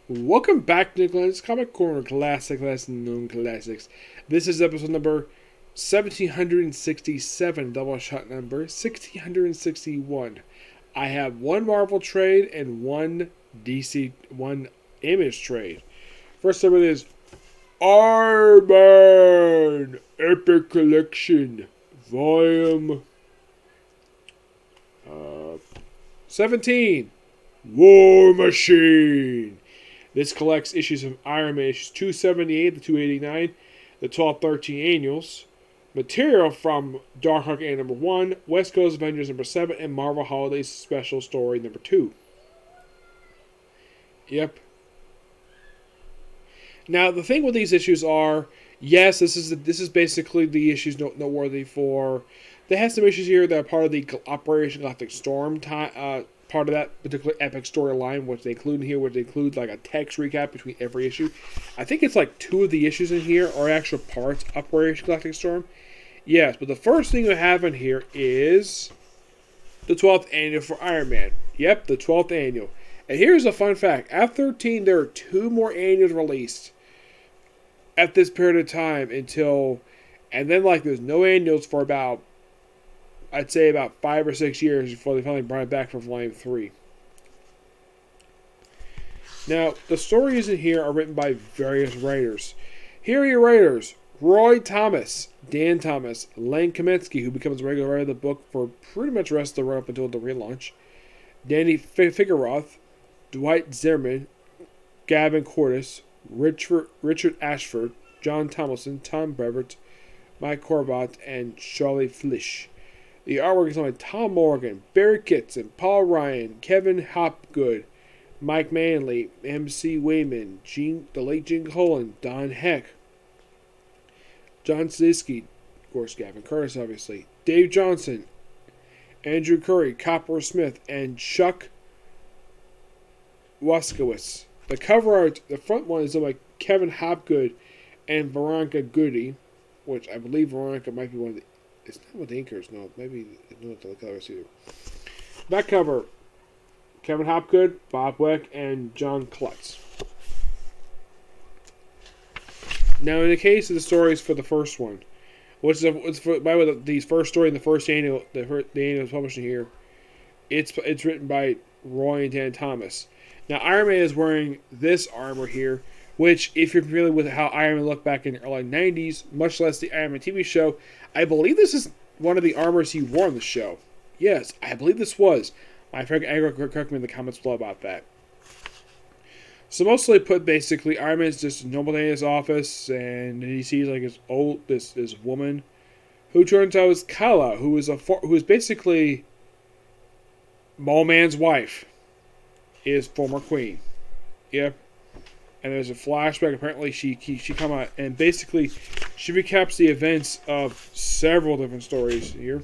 Welcome back to Glenn's Comic Corner Classic Lesson Known Classics. This is episode number 1767, double shot number 1661. I have one Marvel trade and one one Image trade. First up it is Arman Epic Collection, Volume 17, War Machine. This collects issues of Iron Man issues 278 to 289, the 12-13 annuals, material from Dark Hawk A number 1, West Coast Avengers number 7, and Marvel Holiday Special Story number 2. Yep. Now, the thing with these issues are, yes, this is basically the issues noteworthy for. They have some issues here that are part of the Operation Galactic Storm part of that particular epic storyline, which they include in here, which they include like a text recap between every issue. I think it's like 2 of the issues in here are actual parts of Operation Galactic Storm. Yes, but the first thing we have in here is the 12th annual for Iron Man. Yep, the 12th annual. And here's a fun fact. After 13, there are 2 more annuals released at this period of time and then like there's no annuals for about, I'd say about 5 or 6 years before they finally brought it back for Volume 3. Now, the stories in here are written by various writers. Here are your writers: Roy Thomas, Dan Thomas, Len Kaminsky, who becomes a regular writer of the book for pretty much the rest of the run up until the relaunch, Danny Figueroth, Dwight Zimmerman, Gavin Cordes, Richard Ashford, John Tomlinson, Tom Brevoort, Mike Corbat, and Charlie Flisch. The artwork is done by Tom Morgan, Barry Kitson, Paul Ryan, Kevin Hopgood, Mike Manley, MC Wayman, the late Gene Colan, Don Heck, John Zisky, of course Gavin Curtis obviously, Dave Johnson, Andrew Curry, Copper Smith, and Chuck Waskowitz. The cover art, the front one is done by Kevin Hopgood and Veronica Goody, which I believe Veronica might be one of the. It's not with the inkers, no. Maybe it's not the colors either. Back cover: Kevin Hopgood, Bob Weck, and John Klutz. Now, in the case of the stories for the first one, by the way, the first story in the first annual, the annual publishing here, it's written by Roy and Dan Thomas. Now, Iron Man is wearing this armor here, which, if you're familiar with how Iron Man looked back in the early 90s, much less the Iron Man TV show, I believe this is one of the armors he wore on the show. Yes, I believe this was. My friend Angry correct me in the comments below about that. So mostly put, basically, Iron Man's just a normal day in his office, and he sees like this woman, who turns out is Kala, who is basically Mole Man's wife, is former queen. Yep. And there's a flashback. Apparently, she come out and basically she recaps the events of several different stories here.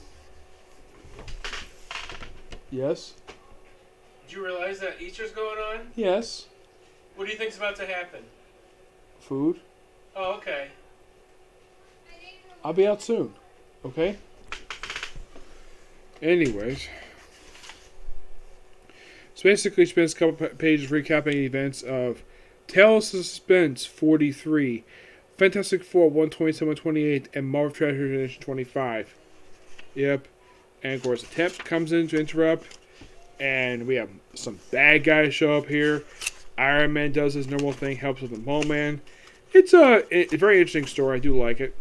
Yes. Did you realize that Easter's going on? Yes. What do you think's about to happen? Food. Oh, okay. I'll be out soon. Okay. Anyways. So basically, she spends a couple pages recapping the events of Tales of Suspense 43, Fantastic Four 127-128, and Marvel Treasure Edition 25. Yep. And of course, the temp comes in to interrupt, and we have some bad guys show up here. Iron Man does his normal thing, helps with the Mole Man. It's a very interesting story. I do like it.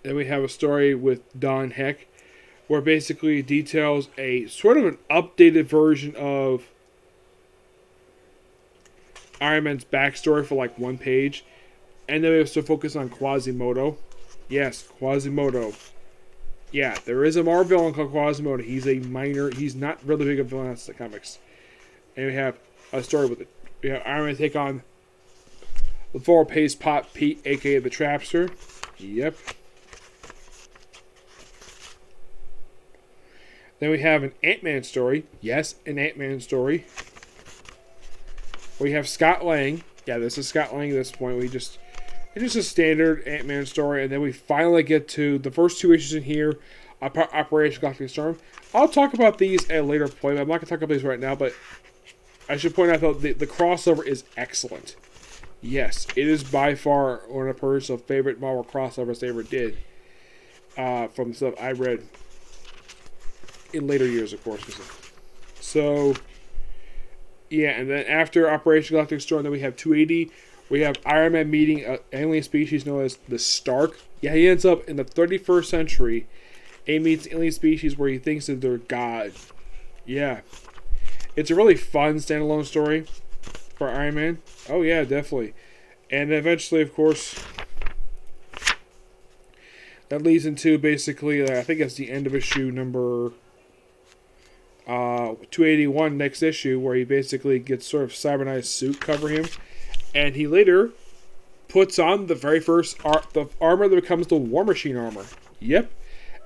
Then we have a story with Don Heck, where basically it details a sort of an updated version of Iron Man's backstory for like 1 page. And then we have to focus on Quasimodo. Yes, Quasimodo. Yeah, there is a Marvel villain called Quasimodo. He's not really big of a villain in the comics. And we have a story with it. We have Iron Man take on the 4-page Pop Pete, aka the Trapster. Yep. Then we have an Ant-Man story. Yes, an Ant-Man story. We have Scott Lang. Yeah, this is Scott Lang at this point. It's just a standard Ant-Man story. And then we finally get to the first 2 issues in here, Operation Galactic Storm. I'll talk about these at a later point. I'm not going to talk about these right now, but I should point out though the crossover is excellent. Yes, it is by far one of the personal favorite Marvel crossovers they ever did. From the stuff I read in later years, of course. So, yeah, and then after Operation Galactic Storm, then we have 280. We have Iron Man meeting an alien species known as the Stark. Yeah, he ends up in the 31st century and meets alien species where he thinks that they're God. Yeah. It's a really fun standalone story for Iron Man. Oh, yeah, definitely. And eventually, of course, that leads into basically, I think it's the end of issue number 281, next issue, where he basically gets sort of cybernized suit cover him. And he later puts on the very first the armor that becomes the War Machine armor. Yep.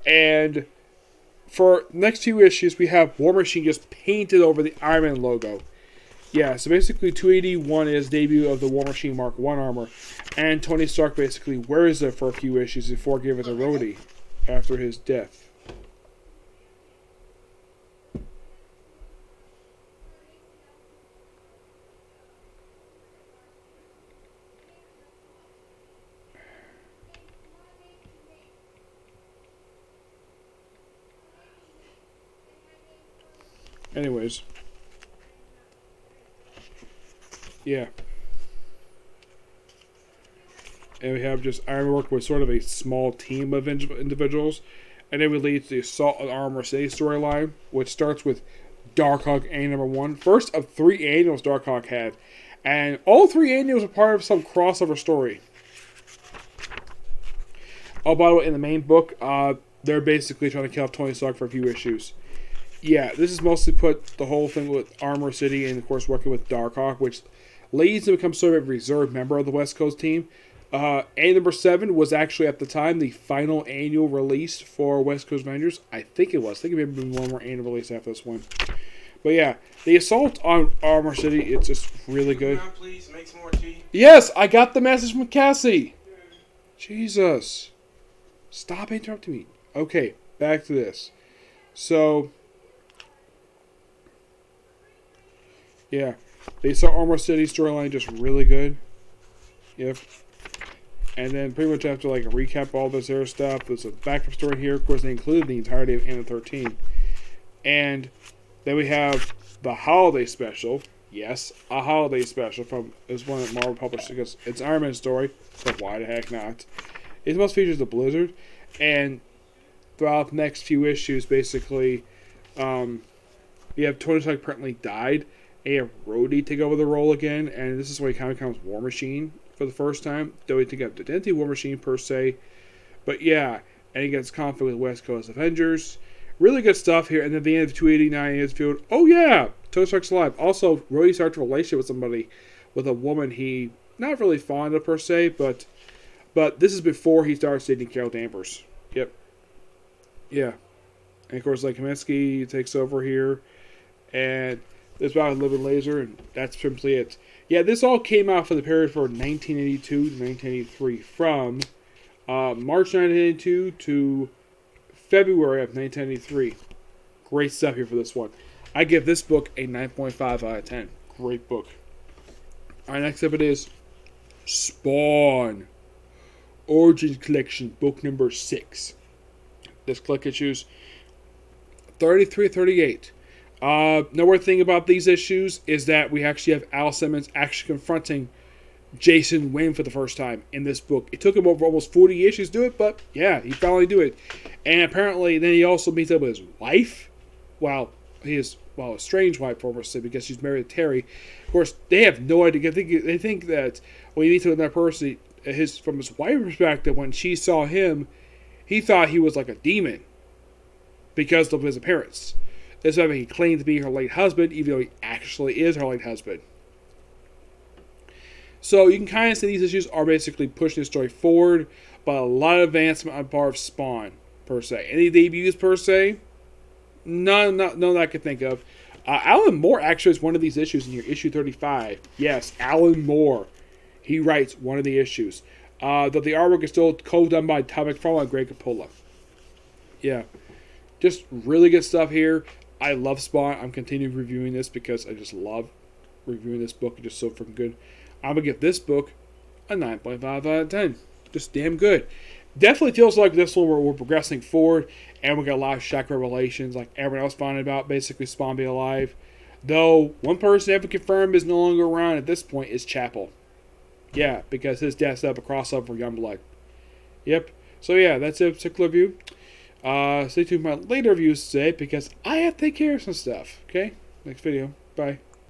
And for next few issues, we have War Machine just painted over the Iron Man logo. Yeah, so basically 281 is debut of the War Machine Mark I armor. And Tony Stark basically wears it for a few issues before giving it to Rhodey after his death. Anyways. Yeah. And we have just Ironwork with sort of a small team of individuals. And then we lead to the Assault on Armor City storyline, which starts with Darkhawk A number 1. First of 3 annuals Darkhawk had. And all 3 annuals are part of some crossover story. Oh, by the way, in the main book, they're basically trying to kill off Tony Stark for a few issues. Yeah, this is mostly put the whole thing with Armor City and, of course, working with Darkhawk, which leads to become sort of a reserve member of the West Coast team. A number 7 was actually, at the time, the final annual release for West Coast Avengers. I think it was. I think it may have been one more annual release after this one. But yeah, the Assault on Armor City, it's just really good. Come on, please, make some more tea. Yes, I got the message from Cassie. Jesus. Stop interrupting me. Okay, back to this. So, yeah, the Assault Armor City storyline just really good. Yep. And then pretty much after like a recap all this other stuff, there's a backup story here. Of course, they included the entirety of Anno 13. And then we have the holiday special. Yes, a holiday special from this one that Marvel published because it's Iron Man story. So why the heck not? It most features the Blizzard, and throughout the next few issues, basically, you have Tony Stark apparently died, and you have Rhodey take over the role again, and this is where he kind of becomes War Machine for the first time. Though he take up the identity War Machine per se, but yeah, and he gets conflict with West Coast Avengers. Really good stuff here, and then at the end of 289 in his field, oh yeah, Tony Stark's alive. Also, Rhodey starts a relationship with somebody, with a woman he not really fond of per se, but this is before he starts dating Carol Danvers. Yep. Yeah. And of course, like Kaminsky takes over here, and there's about a living laser, and that's simply it. Yeah, this all came out for the period for 1982 to 1983, from March 1982 to February of 1993. Great stuff here for this one. I give this book a 9.5 out of 10. Great book. Our next up it is Spawn Origins Collection, book number 6. This collect issues 33-38. Nowhere thing about these issues is that we actually have Al Simmons actually confronting Jason Wynn for the first time in this book. It took him over almost 40 issues to do it, but yeah, he finally do it. And apparently, then he also meets up with his wife. Well, his estranged wife, obviously, because she's married to Terry. Of course, they have no idea. They think that when you meet with that person, from his wife's perspective, when she saw him, he thought he was like a demon because of his appearance. That's why he claimed to be her late husband, even though he actually is her late husband. So you can kind of see these issues are basically pushing the story forward, but a lot of advancement on part of Spawn, per se. Any debuts, per se? None that I could think of. Alan Moore actually is one of these issues in here, issue 35. Yes, Alan Moore. He writes one of the issues. Though the artwork is still co-done by Todd McFarlane and Greg Capullo. Yeah. Just really good stuff here. I love Spawn. I'm continuing reviewing this because I just love reviewing this book. It's just so freaking good. I'm going to give this book a 9.5 out of 10. Just damn good. Definitely feels like this one where we're progressing forward, and we got a lot of shock revelations, like everyone else finding about basically Spawn being alive. Though, one person ever confirmed is no longer around at this point is Chapel. Yeah, because his death set up a crossover for Youngblood. Yep. So yeah, that's a particular review. Stay tuned for my later reviews today because I have to take care of some stuff. Okay? Next video. Bye.